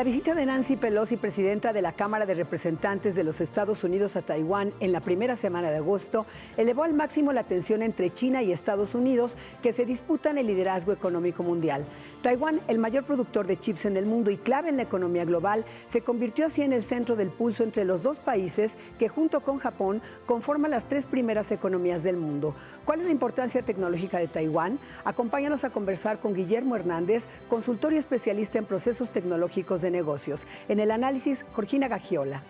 La visita de Nancy Pelosi, presidenta de la Cámara de Representantes de los Estados Unidos a Taiwán en la primera semana de agosto, elevó al máximo la tensión entre China y Estados Unidos, que se disputan el liderazgo económico mundial. Taiwán, el mayor productor de chips en el mundo y clave en la economía global, se convirtió así en el centro del pulso entre los dos países que, junto con Japón, conforman las tres primeras economías del mundo. ¿Cuál es la importancia tecnológica de Taiwán? Acompáñanos a conversar con Guillermo Hernández, consultor y especialista en procesos tecnológicos de negocios. En el análisis, Georgina Gagiola.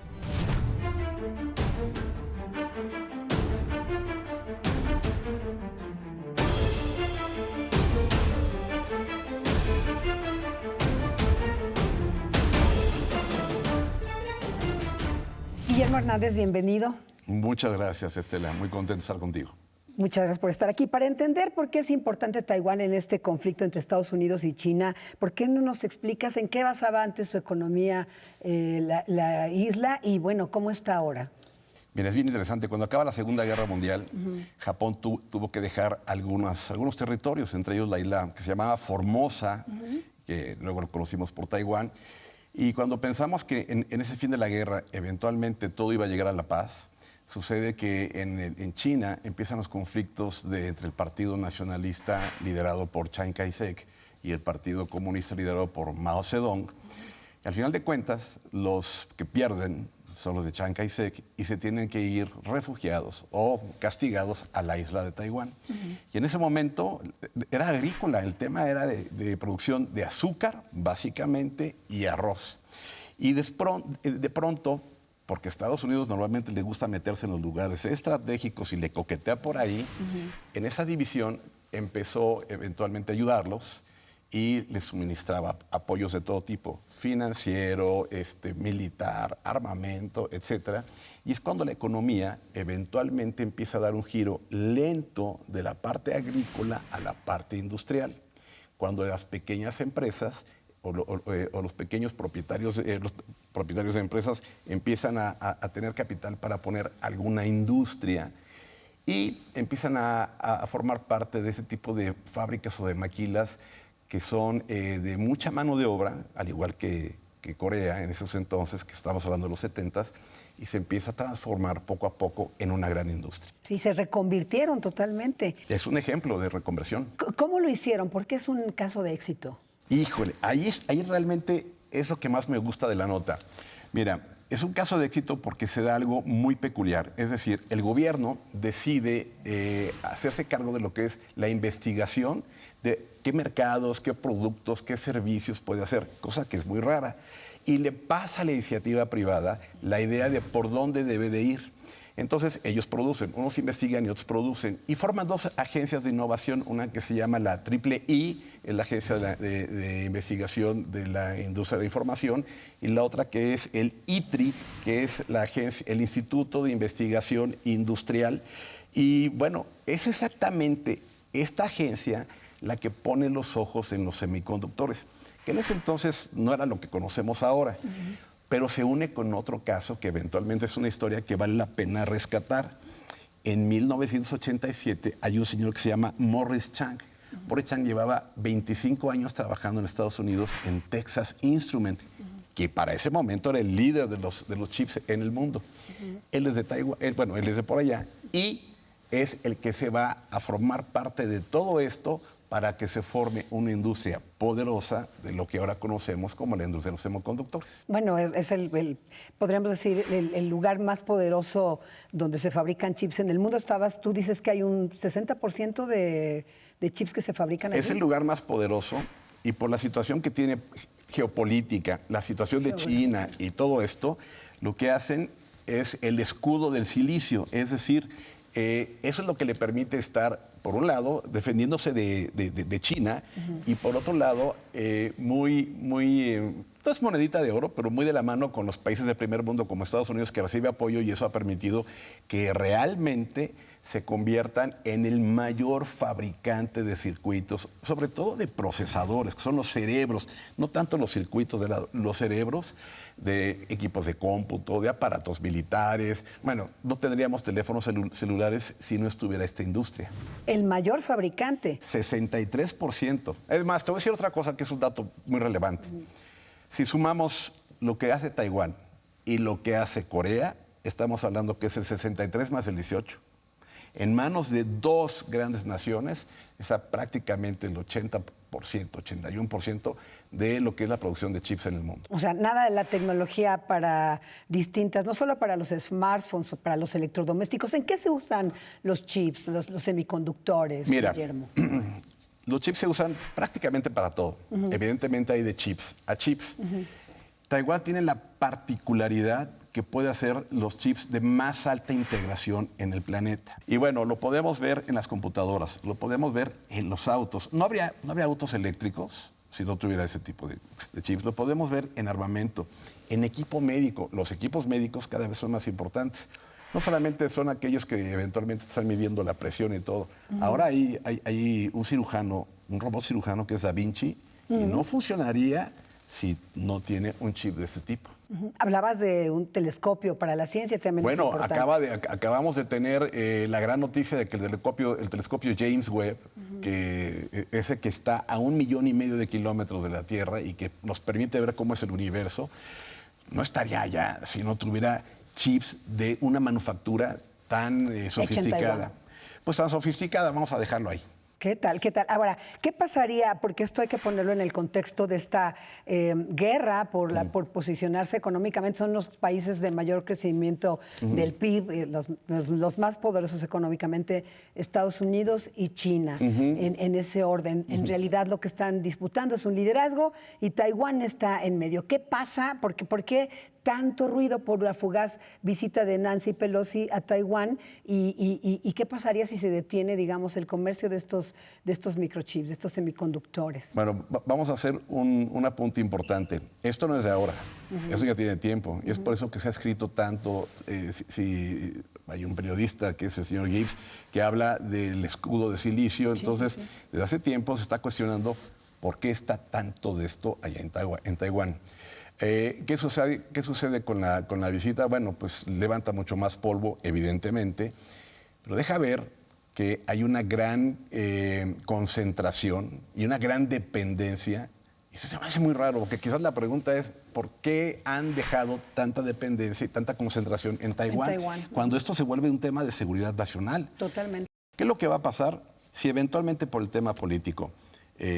Guillermo Hernández, bienvenido. Muchas gracias, Estela. Muy contento de estar contigo. Muchas gracias por estar aquí. Para entender por qué es importante Taiwán en este conflicto entre Estados Unidos y China, ¿por qué no nos explicas en qué basaba antes su economía la isla y, bueno, cómo está ahora? Mira, es bien interesante. Cuando acaba la Segunda Guerra Mundial, Japón tuvo que dejar algunos territorios, entre ellos la isla que se llamaba Formosa, que luego lo conocimos por Taiwán. Y cuando pensamos que en ese fin de la guerra eventualmente todo iba a llegar a la paz, sucede que en China empiezan los conflictos entre el Partido Nacionalista liderado por Chiang Kai-shek y el Partido Comunista liderado por Mao Zedong. Y al final de cuentas, los que pierden son los de Chiang Kai-shek y se tienen que ir refugiados o castigados a la isla de Taiwán. Y en ese momento era agrícola, el tema era de producción de azúcar, básicamente, y arroz. Y de pronto, porque a Estados Unidos normalmente le gusta meterse en los lugares estratégicos y le coquetea por ahí, en esa división empezó eventualmente a ayudarlos y les suministraba apoyos de todo tipo, financiero, militar, armamento, etc. Y es cuando la economía eventualmente empieza a dar un giro lento de la parte agrícola a la parte industrial, cuando las pequeñas empresas o los pequeños propietarios de empresas empiezan a tener capital para poner alguna industria y empiezan a formar parte de ese tipo de fábricas o de maquilas que son de mucha mano de obra, al igual que Corea en esos entonces, que estamos hablando de los 70s, y se empieza a transformar poco a poco en una gran industria. Sí, se reconvirtieron totalmente. Es un ejemplo de reconversión. ¿Cómo lo hicieron? ¿Por qué es un caso de éxito? Híjole, ahí realmente es lo que más me gusta de la nota. Mira, es un caso de éxito porque se da algo muy peculiar. Es decir, el gobierno decide hacerse cargo de lo que es la investigación de qué mercados, qué productos, qué servicios puede hacer, cosa que es muy rara. Y le pasa a la iniciativa privada la idea de por dónde debe de ir. Entonces, ellos producen, unos investigan y otros producen, y forman dos agencias de innovación, una que se llama la III, es la Agencia de Investigación de la Industria de la Información, y la otra que es el ITRI, que es el Instituto de Investigación Industrial. Y bueno, es exactamente esta agencia la que pone los ojos en los semiconductores, que en ese entonces no era lo que conocemos ahora. Pero se une con otro caso que eventualmente es una historia que vale la pena rescatar. En 1987 hay un señor que se llama Morris Chang. Morris Chang llevaba 25 años trabajando en Estados Unidos en Texas Instruments, que para ese momento era el líder de los chips en el mundo. Él es de Taiwán, él es de por allá, y es el que se va a formar parte de todo esto para que se forme una industria poderosa de lo que ahora conocemos como la industria de los semiconductores. Bueno, es podríamos decir, el lugar más poderoso donde se fabrican chips en el mundo. Tú dices que hay un 60% de chips que se fabrican allí. Es el lugar más poderoso y por la situación que tiene geopolítica, la situación de China y todo esto, lo que hacen es el escudo del silicio, es decir, eso es lo que le permite estar, por un lado, defendiéndose de China y por otro lado, no es monedita de oro, pero muy de la mano con los países del primer mundo como Estados Unidos, que recibe apoyo, y eso ha permitido que realmente se conviertan en el mayor fabricante de circuitos, sobre todo de procesadores, que son los cerebros, no tanto los circuitos, los cerebros de equipos de cómputo, de aparatos militares. Bueno, no tendríamos teléfonos celulares si no estuviera esta industria. El mayor fabricante. 63%. Es más, te voy a decir otra cosa que es un dato muy relevante. Si sumamos lo que hace Taiwán y lo que hace Corea, estamos hablando que es el 63 más el 18. En manos de dos grandes naciones está prácticamente el 80%, 81% de lo que es la producción de chips en el mundo. O sea, nada de la tecnología para distintas, no solo para los smartphones, para los electrodomésticos. ¿En qué se usan los chips, los semiconductores, Mira, Guillermo? Los chips se usan prácticamente para todo. Evidentemente hay de chips a chips. Taiwán tiene la particularidad que puede hacer los chips de más alta integración en el planeta. Y bueno, lo podemos ver en las computadoras, lo podemos ver en los autos. No habría autos eléctricos si no tuviera ese tipo de chips. Lo podemos ver en armamento, en equipo médico. Los equipos médicos cada vez son más importantes. No solamente son aquellos que eventualmente están midiendo la presión y todo. Ahora hay un cirujano, un robot cirujano que es Da Vinci, y no funcionaría si no tiene un chip de este tipo. Hablabas de un telescopio para la ciencia también. Bueno, es importante. acabamos de tener la gran noticia de que el telescopio James Webb, que ese que está a 1,5 millones de kilómetros de la Tierra y que nos permite ver cómo es el universo, no estaría allá si no tuviera chips de una manufactura tan sofisticada. Pues tan sofisticada, vamos a dejarlo ahí. ¿Qué tal? ¿Qué tal? Ahora, ¿qué pasaría? Porque esto hay que ponerlo en el contexto de esta guerra por posicionarse económicamente. Son los países de mayor crecimiento del PIB, los más poderosos económicamente, Estados Unidos y China, en ese orden. En realidad lo que están disputando es un liderazgo y Taiwán está en medio. ¿Qué pasa? ¿Por qué tanto ruido por la fugaz visita de Nancy Pelosi a Taiwán? ¿Y qué pasaría si se detiene, digamos, el comercio de estos microchips, de estos semiconductores? Bueno, vamos a hacer un apunte importante. Esto no es de ahora, eso ya tiene tiempo. Y es por eso que se ha escrito tanto, si hay un periodista que es el señor Gibbs, que habla del escudo de silicio. Entonces, desde hace tiempo se está cuestionando por qué está tanto de esto allá en Taiwán. ¿Qué sucede con la visita? Bueno, pues levanta mucho más polvo, evidentemente, pero deja ver que hay una gran concentración y una gran dependencia. Y eso se me hace muy raro, porque quizás la pregunta es, ¿por qué han dejado tanta dependencia y tanta concentración en Taiwán, cuando esto se vuelve un tema de seguridad nacional? Totalmente. ¿Qué es lo que va a pasar si eventualmente por el tema político,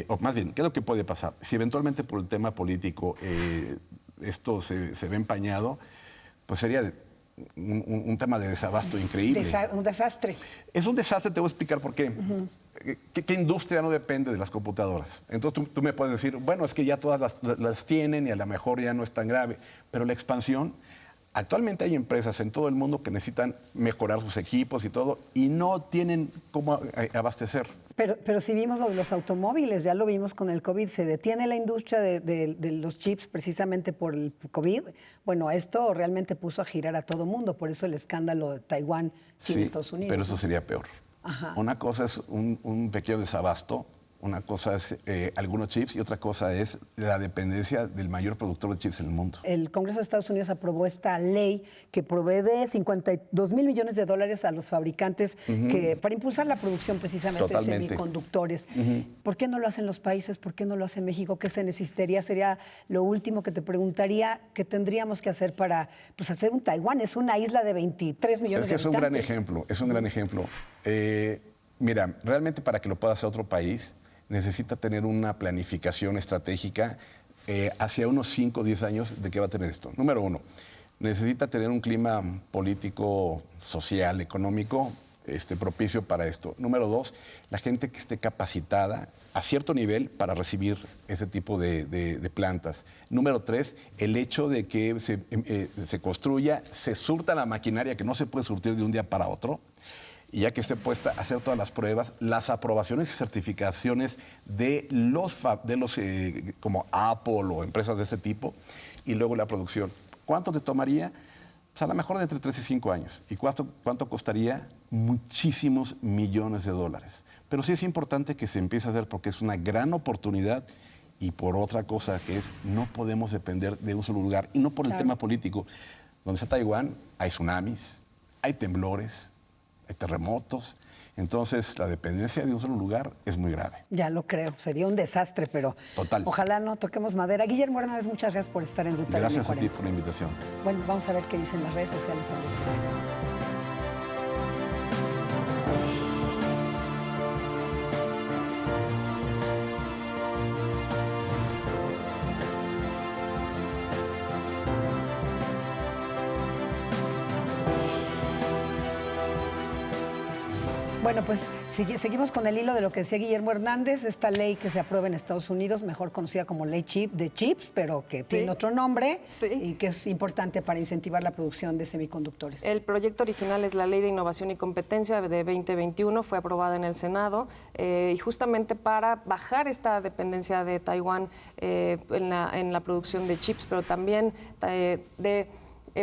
o más bien, qué es lo que puede pasar si eventualmente por el tema político esto se ve empañado? Pues sería un tema de desabasto increíble. Un desastre. Es un desastre, te voy a explicar por qué. ¿Qué industria no depende de las computadoras? Entonces tú me puedes decir, bueno, es que ya todas las tienen y a lo mejor ya no es tan grave, pero la expansión, actualmente hay empresas en todo el mundo que necesitan mejorar sus equipos y todo, y no tienen cómo abastecer. Pero si vimos lo de los automóviles, ya lo vimos con el COVID, se detiene la industria de los chips precisamente por el COVID. Bueno, esto realmente puso a girar a todo mundo, por eso el escándalo de Taiwán, China, Estados Unidos. Pero eso sería peor. Ajá. Una cosa es un pequeño desabasto, una cosa es algunos chips y otra cosa es la dependencia del mayor productor de chips en el mundo. El Congreso de Estados Unidos aprobó esta ley que provee de $52 mil millones a los fabricantes para impulsar la producción precisamente de semiconductores. ¿Por qué no lo hacen los países? ¿Por qué no lo hace México? ¿Qué se necesitaría? Sería lo último que te preguntaría. ¿Qué tendríamos que hacer para hacer un Taiwán? Es una isla de 23 millones de habitantes. Es un gran ejemplo, es un gran ejemplo. Mira, realmente para que lo pueda hacer otro país, necesita tener una planificación estratégica hacia unos 5 o 10 años de qué va a tener esto. Número uno, necesita tener un clima político, social, económico propicio para esto. Número dos, la gente que esté capacitada a cierto nivel para recibir ese tipo de plantas. Número tres, el hecho de que se construya, se surta la maquinaria que no se puede surtir de un día para otro, y ya que esté puesta a hacer todas las pruebas, las aprobaciones y certificaciones de los como Apple o empresas de este tipo, y luego la producción. ¿Cuánto te tomaría? Pues a lo mejor de entre 3 y 5 años. ¿Y cuánto costaría? Muchísimos millones de dólares. Pero sí es importante que se empiece a hacer porque es una gran oportunidad, y por otra cosa que es, no podemos depender de un solo lugar, y no por el tema político. Donde está Taiwán, hay tsunamis, hay temblores, hay terremotos. Entonces, la dependencia de un solo lugar es muy grave. Ya lo creo, sería un desastre, pero Total. Ojalá no toquemos madera. Guillermo Hernández, muchas gracias por estar en Ruta Gracias a ti N40. por la invitación. Bueno, vamos a ver qué dicen las redes sociales sobre esto. Bueno, pues seguimos con el hilo de lo que decía Guillermo Hernández, esta ley que se aprueba en Estados Unidos, mejor conocida como ley de chips, pero que tiene otro nombre y que es importante para incentivar la producción de semiconductores. El proyecto original es la Ley de Innovación y Competencia de 2021, fue aprobada en el Senado y justamente para bajar esta dependencia de Taiwán en la producción de chips, pero también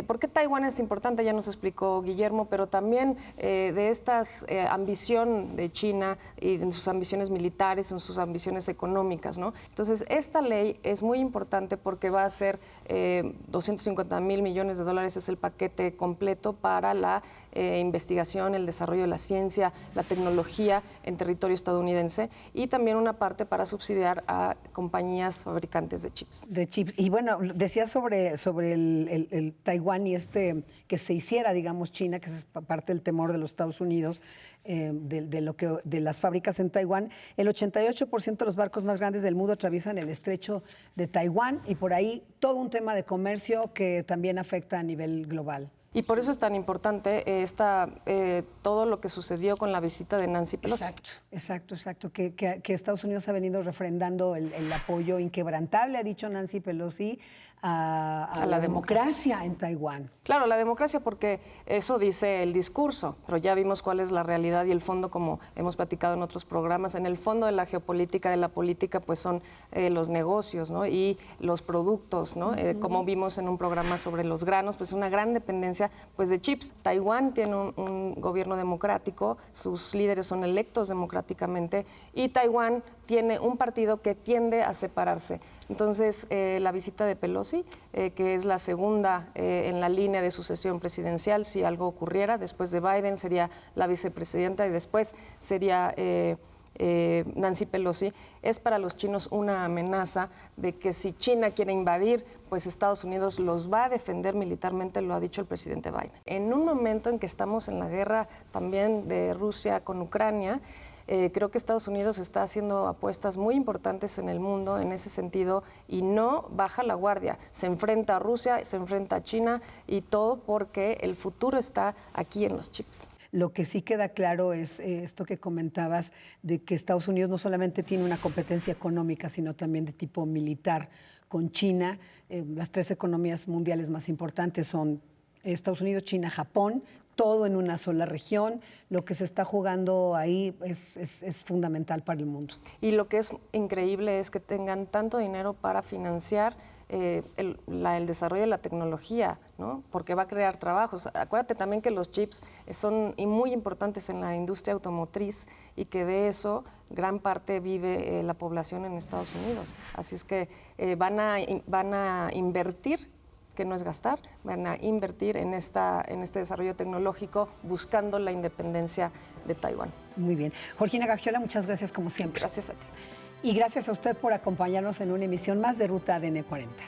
¿por qué Taiwán es importante? Ya nos explicó Guillermo, pero también de esta ambición de China y en sus ambiciones militares, en sus ambiciones económicas, ¿no? Entonces, esta ley es muy importante porque va a ser 250,000 millones de dólares, es el paquete completo para la investigación, el desarrollo de la ciencia, la tecnología en territorio estadounidense y también una parte para subsidiar a compañías fabricantes de chips. Y bueno, decía sobre el Taiwán y que se hiciera, digamos, China, que es parte del temor de los Estados Unidos, de las fábricas en Taiwán. El 88% de los barcos más grandes del mundo atraviesan el estrecho de Taiwán y por ahí todo un tema de comercio que también afecta a nivel global. Y por eso es tan importante todo lo que sucedió con la visita de Nancy Pelosi. Exacto. Que Estados Unidos ha venido refrendando el apoyo inquebrantable, ha dicho Nancy Pelosi, a la democracia en Taiwán. Claro, la democracia, porque eso dice el discurso, pero ya vimos cuál es la realidad y el fondo, como hemos platicado en otros programas. En el fondo de la geopolítica, de la política, pues son los negocios, ¿no? Y los productos, ¿no? Como vimos en un programa sobre los granos, pues una gran dependencia pues de chips. Taiwán tiene un gobierno democrático, sus líderes son electos democráticamente y Taiwán tiene un partido que tiende a separarse. Entonces, la visita de Pelosi, que es la segunda en la línea de sucesión presidencial, si algo ocurriera, después de Biden sería la vicepresidenta y después sería Nancy Pelosi, es para los chinos una amenaza de que si China quiere invadir, pues Estados Unidos los va a defender militarmente, lo ha dicho el presidente Biden. En un momento en que estamos en la guerra también de Rusia con Ucrania, creo que Estados Unidos está haciendo apuestas muy importantes en el mundo en ese sentido y no baja la guardia. Se enfrenta a Rusia, se enfrenta a China y todo porque el futuro está aquí en los chips. Lo que sí queda claro es esto que comentabas de que Estados Unidos no solamente tiene una competencia económica, sino también de tipo militar con China. Las tres economías mundiales más importantes son Estados Unidos, China, Japón, todo en una sola región. Lo que se está jugando ahí es fundamental para el mundo. Y lo que es increíble es que tengan tanto dinero para financiar el desarrollo de la tecnología, ¿no? Porque va a crear trabajos. Acuérdate también que los chips son muy importantes en la industria automotriz y que de eso gran parte vive la población en Estados Unidos. Así es que van a invertir, que no es gastar, van a invertir en este desarrollo tecnológico buscando la independencia de Taiwán. Muy bien. Georgina Gagiola, muchas gracias como siempre. Gracias a ti. Y gracias a usted por acompañarnos en una emisión más de Ruta ADN 40.